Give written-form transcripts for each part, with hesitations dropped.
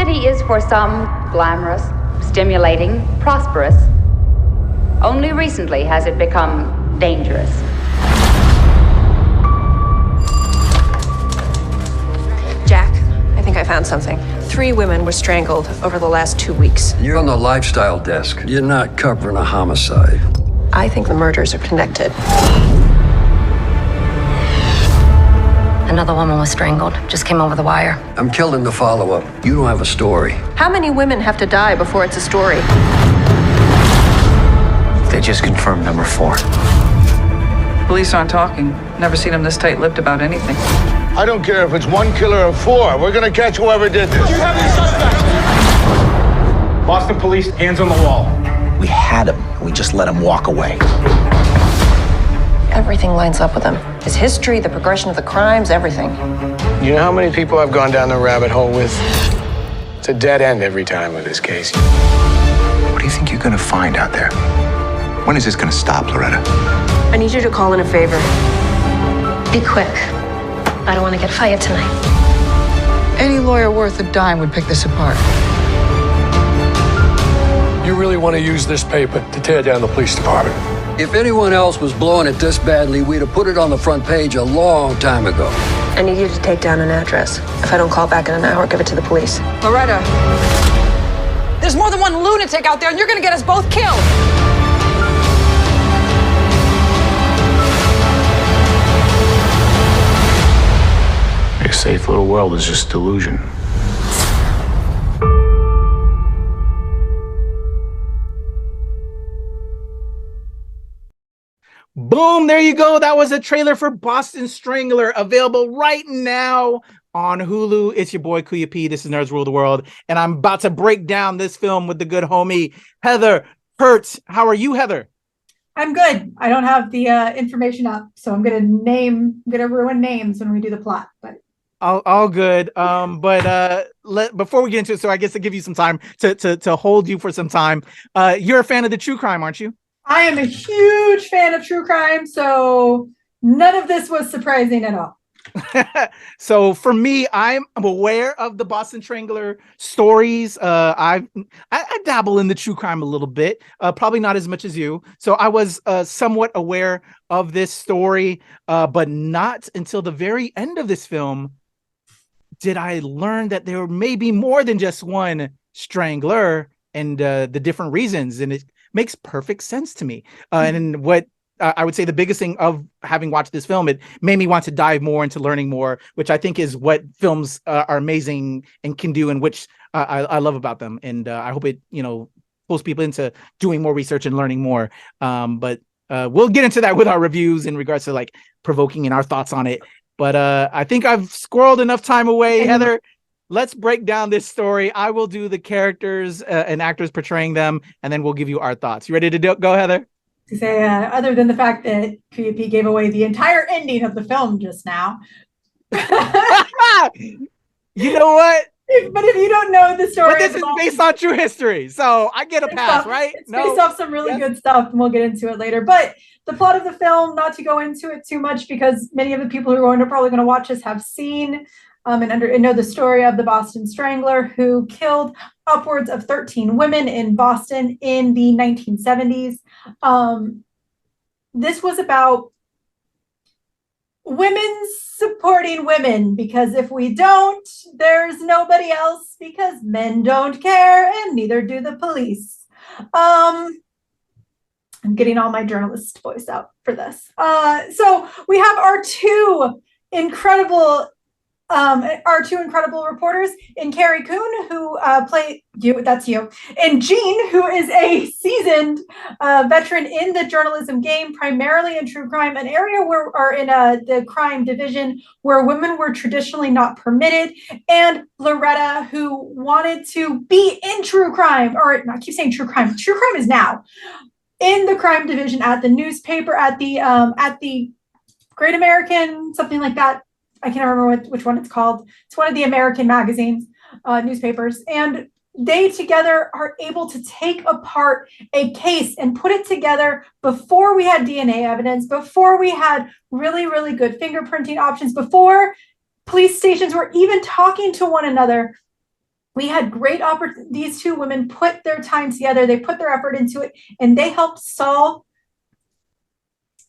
city is for some glamorous, stimulating, prosperous. Only recently has it become dangerous. Jack, I think I found something. 3 women were strangled over the last 2 weeks. You're on the lifestyle desk. You're not covering a homicide. I think the murders are connected. Another woman was strangled. Just came over the wire. I'm killing the follow-up. You don't have a story. How many women have to die before it's a story? They just confirmed number 4. Police aren't talking. Never seen them this tight-lipped about anything. I don't care if it's 1 killer or 4. We're gonna catch whoever did this. Do you have any suspects? Boston police, hands on the wall. We had him. We just let him walk away. Everything lines up with him. His history, the progression of the crimes, everything. You know how many people I've gone down the rabbit hole with? It's a dead end every time with this case. What do you think you're gonna find out there? When is this gonna stop, Loretta? I need you to call in a favor. Be quick. I don't want to get fired tonight. Any lawyer worth a dime would pick this apart. You really want to use this paper to tear down the police department? If anyone else was blowing it this badly, we'd have put it on the front page a long time ago. I need you to take down an address. If I don't call back in an hour, give it to the police. Loretta, there's more than one lunatic out there, and you're gonna get us both killed. Your safe little world is just delusion. Boom, there you go. That was a trailer for Boston Strangler, available right now on Hulu. It's your boy Kuya P. This is Nerds Rule the World, and I'm about to break down this film with the good homie Heather Hertz. How are you, Heather? I'm good. I don't have the information up, so I'm gonna ruin names when we do the plot. But all good. Before we get into it, so I guess to give you some time to hold you for some time. You're a fan of the true crime, aren't you? I am a huge fan of true crime, so none of this was surprising at all. So for me, I'm aware of the Boston Strangler stories. I dabble in the true crime a little bit, probably not as much as you. So I was somewhat aware of this story, but not until the very end of this film did I learn that there may be more than just one strangler and the different reasons. And it makes perfect sense to me. And what I would say the biggest thing of having watched this film, it made me want to dive more into learning more, which I think is what films are amazing and can do, and which I love about them. And I hope it, pulls people into doing more research and learning more. But we'll get into that with our reviews in regards to like provoking and our thoughts on it. But I think I've squirreled enough time away. Heather, let's break down this story. I will do the characters and actors portraying them, and then we'll give you our thoughts. You ready to go, Heather? To say, other than the fact that Kuya P gave away the entire ending of the film just now. You know what? But if you don't know the story, but this is based on true history, so I get a pass, right? It's based off some really good stuff, and we'll get into it later. But the plot of the film, not to go into it too much, because many of the people who are probably going to watch this have seen and know the story of the Boston Strangler, who killed upwards of 13 women in Boston in the 1970s. This was about women supporting women, because if we don't, there's nobody else, because men don't care and neither do the police. I'm getting all my journalist voice out for this. So we have our two incredible reporters in Carrie Coon, who play you, that's you, and Jean, who is a seasoned veteran in the journalism game, primarily in true crime, an area in the crime division where women were traditionally not permitted, and Loretta, who wanted to be in true crime, or I keep saying true crime is now, in the crime division at the newspaper, at the Great American, something like that. I can't remember which one it's called. It's one of the American magazines, newspapers. And they together are able to take apart a case and put it together before we had DNA evidence, before we had really, really good fingerprinting options, before police stations were even talking to one another. we had great these two women put their time together, they put their effort into it, and they helped solve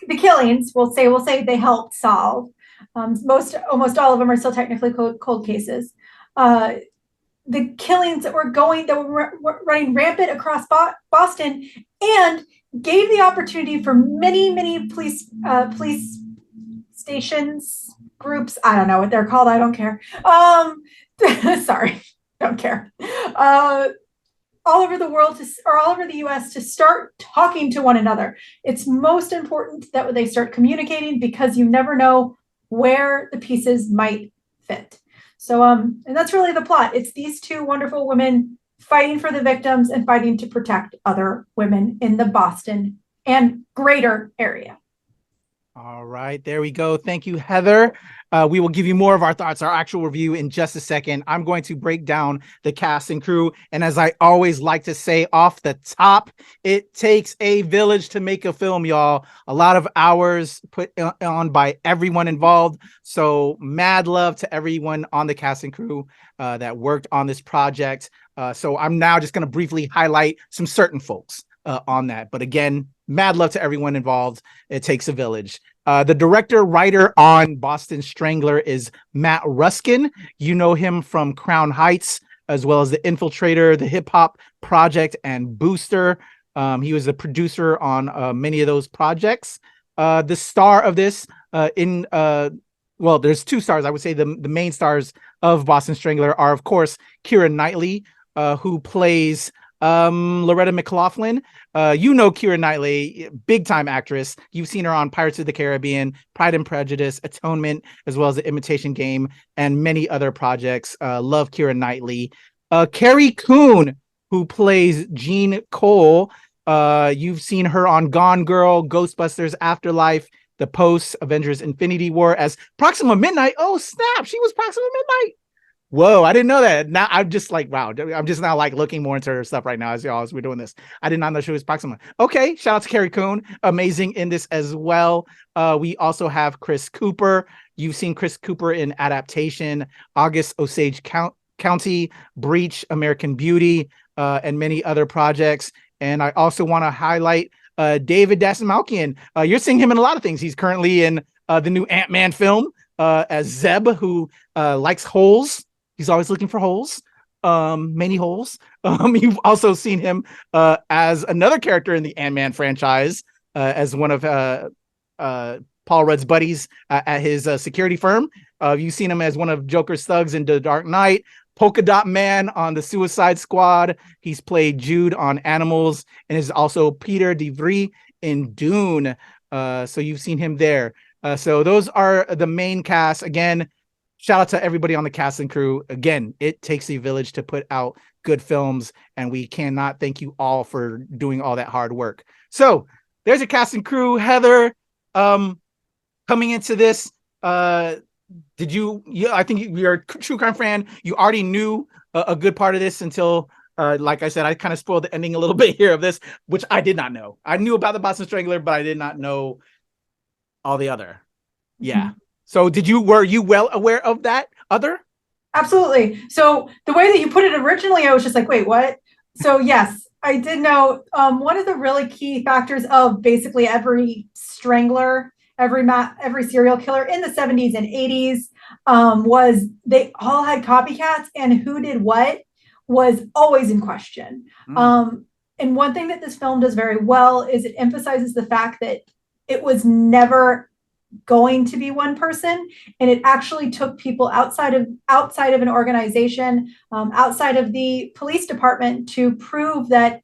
the killings. We'll say they helped solve. Almost all of them are still technically cold cases. The killings that were running rampant across Boston, and gave the opportunity for many police stations, groups, I don't know what they're called, I don't care. Sorry, don't care. All over the world or all over the US to start talking to one another. It's most important that they start communicating, because you never know where the pieces might fit. So, and that's really the plot. It's these two wonderful women fighting for the victims and fighting to protect other women in the Boston and greater area. All right, there we go. Thank you, Heather. We will give you more of our thoughts, our actual review in just a second. I'm going to break down the cast and crew. And as I always like to say off the top, it takes a village to make a film, y'all. A lot of hours put on by everyone involved. So mad love to everyone on the cast and crew that worked on this project. So I'm now just going to briefly highlight some certain folks on that. But again, mad love to everyone involved. It takes a village. The director, writer on Boston Strangler is Matt Ruskin. You know him from Crown Heights, as well as The Infiltrator, The Hip Hop Project, and Booster. He was a producer on many of those projects. The star of this well, there's two stars. I would say the main stars of Boston Strangler are, of course, Keira Knightley, who plays Loretta McLaughlin. You know Keira Knightley, big time actress. You've seen her on Pirates of the Caribbean, Pride and Prejudice, Atonement, as well as The Imitation Game, and many other projects. Love Keira Knightley. Carrie Coon, who plays Jean Cole. You've seen her on Gone Girl, Ghostbusters Afterlife, The Post, Avengers Infinity War as Proxima Midnight. Oh snap, she was Proxima Midnight. Whoa, I didn't know that. Now I'm just like, wow. I'm just now like looking more into her stuff right now as we're doing this. I did not know she was Proxima. Okay, shout out to Carrie Coon, amazing in this as well. We also have Chris Cooper. You've seen Chris Cooper in Adaptation, August Osage County, Breach, American Beauty, and many other projects. And I also want to highlight David Dastmalchian. You're seeing him in a lot of things. He's currently in the new Ant-Man film as Zeb, who likes holes. He's always looking for holes, many holes. You've also seen him as another character in the Ant-Man franchise, as one of Paul Rudd's buddies at his security firm. You've seen him as one of Joker's thugs in The Dark Knight, Polka Dot Man on The Suicide Squad. He's played Jude on Animals, and is also Peter DeVries in Dune. So you've seen him there. So those are the main cast. Again, shout out to everybody on the cast and crew. Again, it takes a village to put out good films, and we cannot thank you all for doing all that hard work. So there's a cast and crew. Heather, coming into this, I think you're a true crime fan. You already knew a good part of this until, like I said, I kind of spoiled the ending a little bit here of this, which I did not know. I knew about the Boston Strangler, but I did not know all the other. Yeah. Mm-hmm. So were you well aware of that other? Absolutely. So the way that you put it originally, I was just like, wait, what? So yes, I did know. One of the really key factors of basically every strangler, every serial killer in the 70s and 80s was they all had copycats, and who did what was always in question. And one thing that this film does very well is it emphasizes the fact that it was never going to be one person, and it actually took people outside of an organization, outside of the police department, to prove that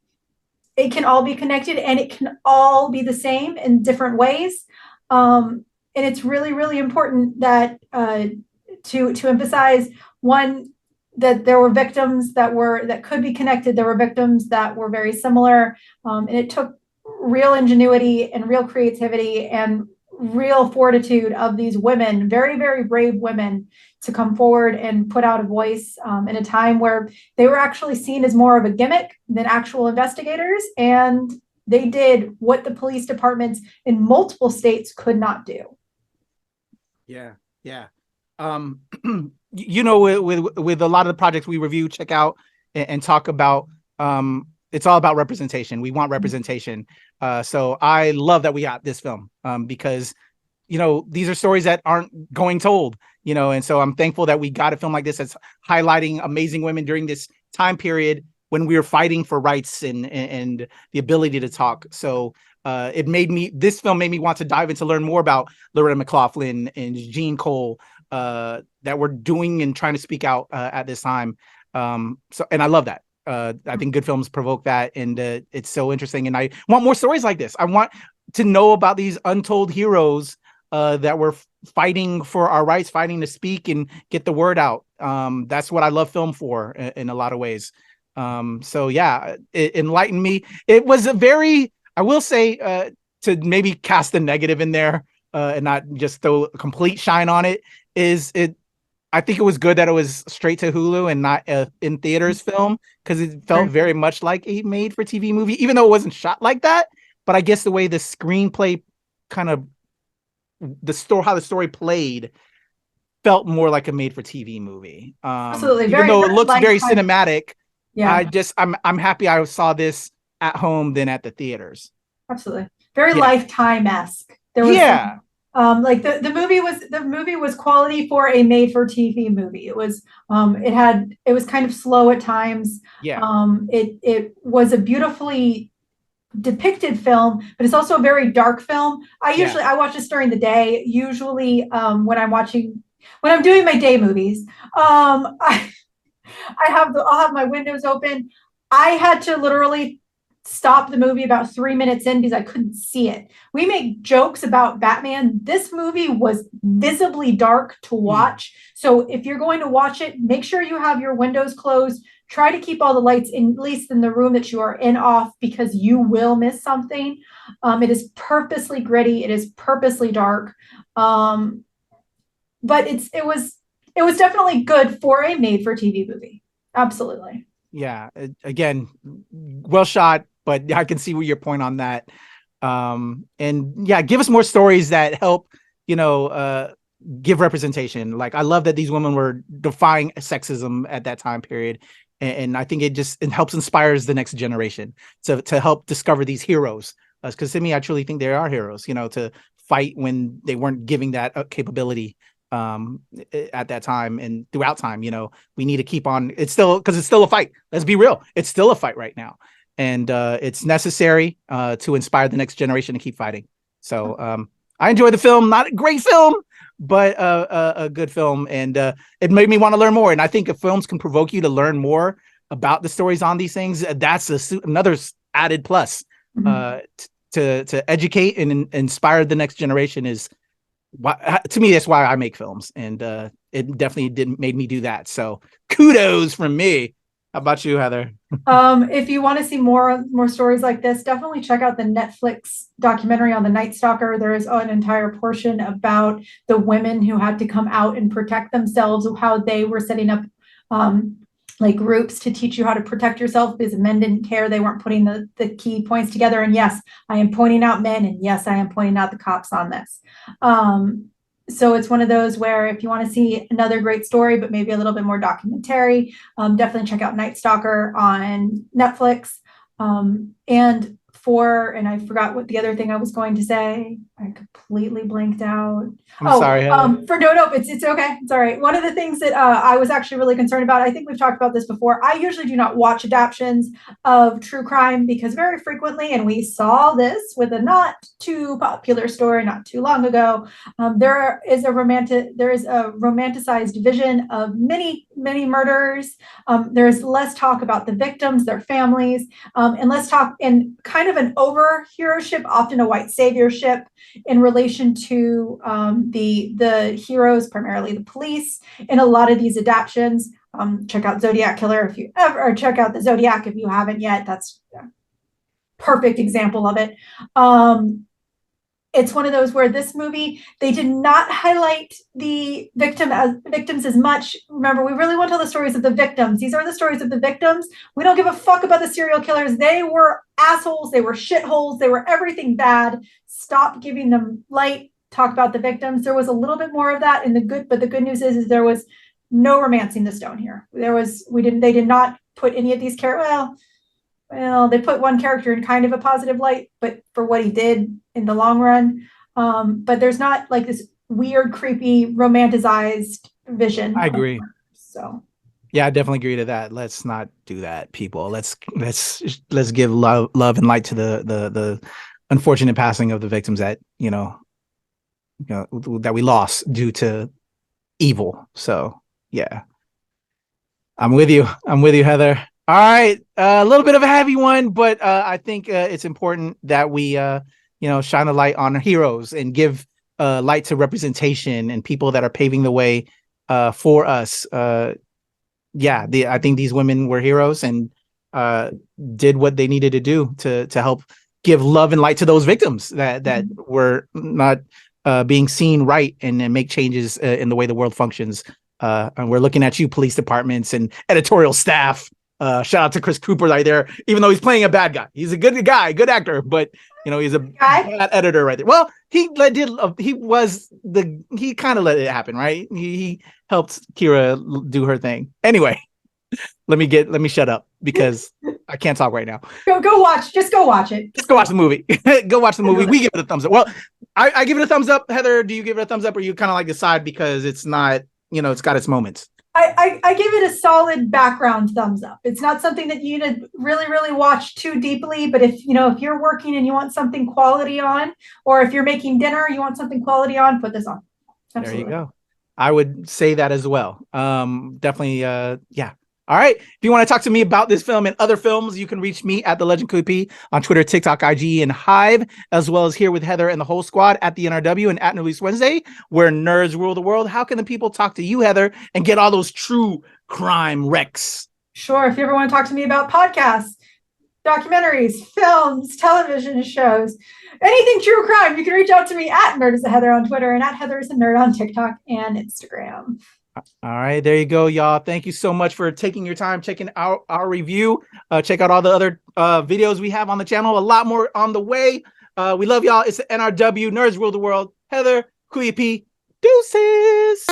it can all be connected and it can all be the same in different ways. And it's really, really important that to emphasize, one, that there were victims that could be connected. There were victims that were very similar, and it took real ingenuity and real creativity and real fortitude of these women, very, very brave women, to come forward and put out a voice in a time where they were actually seen as more of a gimmick than actual investigators. And they did what the police departments in multiple states could not do. Yeah. You know, with a lot of the projects we review, check out and talk about, it's all about representation. We want representation. So I love that we got this film, because, you know, these are stories that aren't going told, you know, and so I'm thankful that we got a film like this that's highlighting amazing women during this time period when we were fighting for rights and the ability to talk. So this film made me want to dive into learn more about Loretta McLaughlin and Jean Cole, that we're doing and trying to speak out at this time. And I love that. I think good films provoke that, and it's so interesting. And I want more stories like this. I want to know about these untold heroes that were fighting for our rights, fighting to speak and get the word out. That's what I love film for in a lot of ways. So yeah, it enlightened me. It was a very, I will say, to maybe cast the negative in there and not just throw a complete shine on it, I think it was good that it was straight to Hulu and not in theaters film, because it felt very much like a made for TV movie, even though it wasn't shot like that. But I guess the way the screenplay kind of how the story played felt more like a made for TV movie. Absolutely. Even though it looks very lifetime. cinematic. Yeah. I'm happy I saw this at home than at the theaters. Absolutely. Very Lifetime-esque. There was like the movie was quality for a made for TV movie. It was it was kind of slow at times. Yeah. It was a beautifully depicted film, but it's also a very dark film. I watch this during the day. Usually when I'm doing my day movies, I'll have my windows open. I had to literally stop the movie about 3 minutes in because I couldn't see it. We make jokes about Batman. This movie was visibly dark to watch. So if you're going to watch it, make sure you have your windows closed. Try to keep all the lights, at least in the room that you are in, off, because you will miss something. It is purposely gritty. It is purposely dark. But it was definitely good for a made for TV movie. Absolutely. Yeah. Again, well shot, but I can see your point on that. And yeah, give us more stories that help, give representation. Like, I love that these women were defying sexism at that time period. And I think it helps inspires the next generation to help discover these heroes. Because to me, I truly think they are heroes, to fight when they weren't giving that capability at that time and throughout time. We need to keep on. It's still a fight. Let's be real. It's still a fight right now. And it's necessary to inspire the next generation to keep fighting. So I enjoyed the film. Not a great film, but a good film. And it made me want to learn more. And I think if films can provoke you to learn more about the stories on these things, that's another added plus. To educate and inspire the next generation is, to me, that's why I make films. And it definitely made me do that. So kudos from me. How about you, Heather? If you want to see more stories like this, definitely check out the Netflix documentary on the Night Stalker. There is an entire portion about the women who had to come out and protect themselves, how they were setting up like groups to teach you how to protect yourself, because men didn't care. They weren't putting the key points together. And yes, I am pointing out men, and yes, I am pointing out the cops on this. So it's one of those where if you want to see another great story, but maybe a little bit more documentary, definitely check out Night Stalker on Netflix. And I forgot what the other thing I was going to say. I completely blanked out. I'm sorry, Heather. It's okay. It's all right. One of the things that I was actually really concerned about, I think we've talked about this before. I usually do not watch adaptions of true crime because very frequently, and we saw this with a not too popular story not too long ago, there is a romanticized vision of many murders. There's less talk about the victims, their families, and less talk in kind of an over heroship, often a white saviorship, in relation to the heroes, primarily the police. In a lot of these adaptions, check out Zodiac Killer or check out the Zodiac if you haven't yet. That's a perfect example of it. It's one of those where this movie, they did not highlight the victims as much. Remember, we really want to tell the stories of the victims. These are the stories of the victims. We don't give a fuck about the serial killers. They were assholes. They were shitholes. They were everything bad. Stop giving them light. talk about the victims. There was a little bit more of that in the good, but the good news is there was no romancing the stone here. They did not put any of these characters, well, they put one character in kind of a positive light, but for what he did in the long run. But there's not like this weird, creepy, romanticized vision. I agree. So yeah, I definitely agree to that. Let's not do that, people. Let's give love and light to the unfortunate passing of the victims that that we lost due to evil. So yeah, I'm with you, Heather. All right, a little bit of a heavy one, but I think it's important that we shine a light on heroes and give light to representation and people that are paving the way for us. I think these women were heroes and did what they needed to do to help give love and light to those victims that were not being seen right and make changes in the way the world functions. And we're looking at you, police departments and editorial staff. Shout out to Chris Cooper right there, even though he's playing a bad guy. He's a good guy, good actor, but he's a bad editor right there. Well, he kind of let it happen, right? He helped Keira do her thing. Anyway, let me shut up because I can't talk right now. Go watch it. Just go watch the movie. Go watch the movie. We give it a thumbs up. Well, I give it a thumbs up. Heather, do you give it a thumbs up, or you kind of like decide because it's not, it's got its moments? I give it a solid background thumbs up. It's not something that you need to really, really watch too deeply. But if you're working and you want something quality on, or if you're making dinner, you want something quality on, put this on. Absolutely. There you go. I would say that as well. Definitely. Yeah. All right. If you want to talk to me about this film and other films, you can reach me at The Legend Kuya P on Twitter, TikTok, IG, and Hive, as well as here with Heather and the whole squad at the NRW and at Release Wednesday, where nerds rule the world. How can the people talk to you, Heather, and get all those true crime recs? Sure. If you ever want to talk to me about podcasts, documentaries, films, television shows, anything true crime, you can reach out to me at Nerd-is-a-Heather on Twitter and at Heather-is-a-Nerd on TikTok and Instagram. All right, there you go, y'all. Thank you so much for taking your time, checking out our review. Check out all the other videos we have on the channel. A lot more on the way. We love y'all. It's the NRW, Nerds Rule the World. Heather, Kuya P, deuces.